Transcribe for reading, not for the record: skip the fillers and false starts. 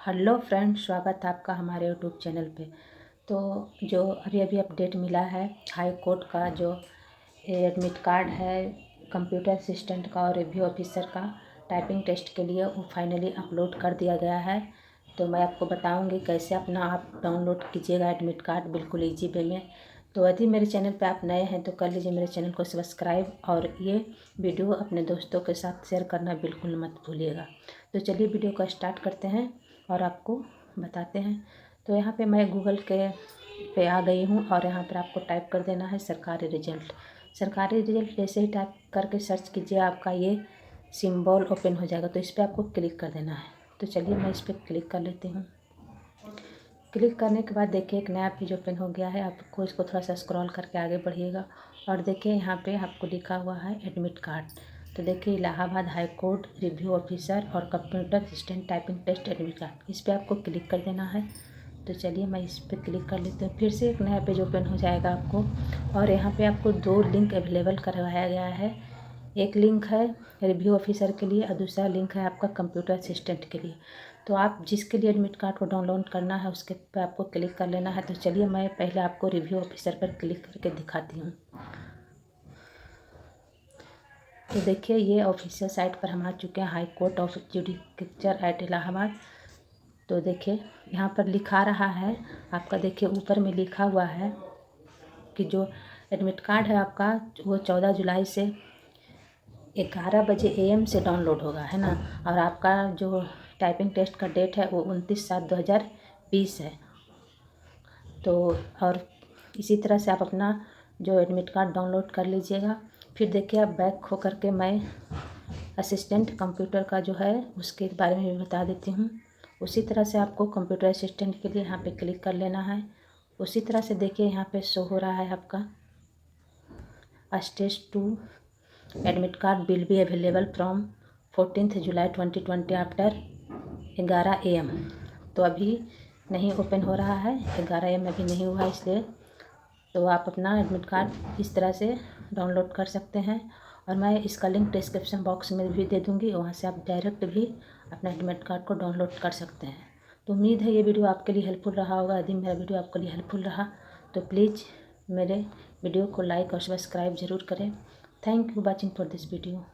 Hello friends, स्वागत है आपका हमारे यूट्यूब चैनल पे। तो जो अभी अपडेट मिला है हाई कोर्ट का, जो एडमिट कार्ड है कंप्यूटर असिस्टेंट का और रिव्यू ऑफिसर का टाइपिंग टेस्ट के लिए, वो फाइनली अपलोड कर दिया गया है। तो मैं आपको बताऊंगी कैसे अपना आप डाउनलोड कीजिएगा एडमिट कार्ड बिल्कुल ईजी वे में। तो यदि मेरे चैनल पे आप नए हैं तो कर लीजिए मेरे चैनल को सब्सक्राइब, और ये वीडियो अपने दोस्तों के साथ शेयर करना बिल्कुल मत भूलिएगा। तो चलिए वीडियो को स्टार्ट करते हैं और आपको बताते हैं। तो यहाँ पे मैं गूगल के पे आ गई हूँ और यहाँ पर आपको टाइप कर देना है सरकारी रिजल्ट। सरकारी रिजल्ट जैसे ही टाइप करके सर्च कीजिए, आपका ये सिंबल ओपन हो जाएगा, तो इस पर आपको क्लिक कर देना है। तो चलिए मैं इस पर क्लिक कर लेती हूँ। क्लिक करने के बाद देखिए एक नया पेज ओपन हो गया है। आपको इसको थोड़ा सा स्क्रॉल करके आगे बढ़िएगा और देखिए यहाँ पे आपको लिखा हुआ है एडमिट कार्ड। तो देखिए Allahabad high court review officer और computer assistant typing test admit card, इस पर आपको क्लिक कर देना है। तो चलिए मैं इस पर क्लिक कर लेती हूँ। फिर से एक नया पेज ओपन हो जाएगा आपको, और यहाँ पे आपको दो लिंक अवेलेबल करवाया गया है। एक लिंक है रिव्यू ऑफिसर के लिए और दूसरा लिंक है आपका कंप्यूटर असिस्टेंट के लिए। तो आप जिसके लिए एडमिट कार्ड को डाउनलोड करना है उसके पे आपको क्लिक कर लेना है। तो चलिए मैं पहले आपको रिव्यू ऑफिसर पर क्लिक करके दिखाती हूँ। तो देखिए ये ऑफिशियल साइट पर हम आ चुके हैं, high court of judicial at Allahabad. तो देखिए यहाँ पर लिखा रहा है आपका, देखिए ऊपर में लिखा हुआ है कि जो एडमिट कार्ड है आपका वो 14 जुलाई से 11 बजे AM से डाउनलोड होगा, है ना। और आपका जो टाइपिंग टेस्ट का डेट है वो 29/7/2020 है। तो और इसी तरह से आप अपना जो एडमिट कार्ड डाउनलोड कर लीजिएगा। फिर देखिए आप बैक हो करके मैं असिस्टेंट कंप्यूटर का जो है उसके बारे में भी बता देती हूँ। उसी तरह से आपको कंप्यूटर असिस्टेंट के लिए यहाँ पे क्लिक कर लेना है। उसी तरह से देखिए यहाँ पे शो हो रहा है आपका stage 2 admit card will be available from 14 July 2020 after 11 AM। तो अभी नहीं ओपन हो रहा है, 11 AM अभी नहीं हुआ, इसलिए तो आप अपना एडमिट कार्ड इस तरह से डाउनलोड कर सकते हैं। और मैं इसका लिंक डिस्क्रिप्शन बॉक्स में भी दे दूँगी, वहाँ से आप डायरेक्ट भी अपना एडमिट कार्ड को डाउनलोड कर सकते हैं। तो उम्मीद है ये वीडियो आपके लिए हेल्पफुल रहा होगा। यदि मेरा वीडियो आपके लिए हेल्पफुल रहा तो प्लीज़ मेरे वीडियो को लाइक और सब्सक्राइब ज़रूर करें। Thank you watching for this video.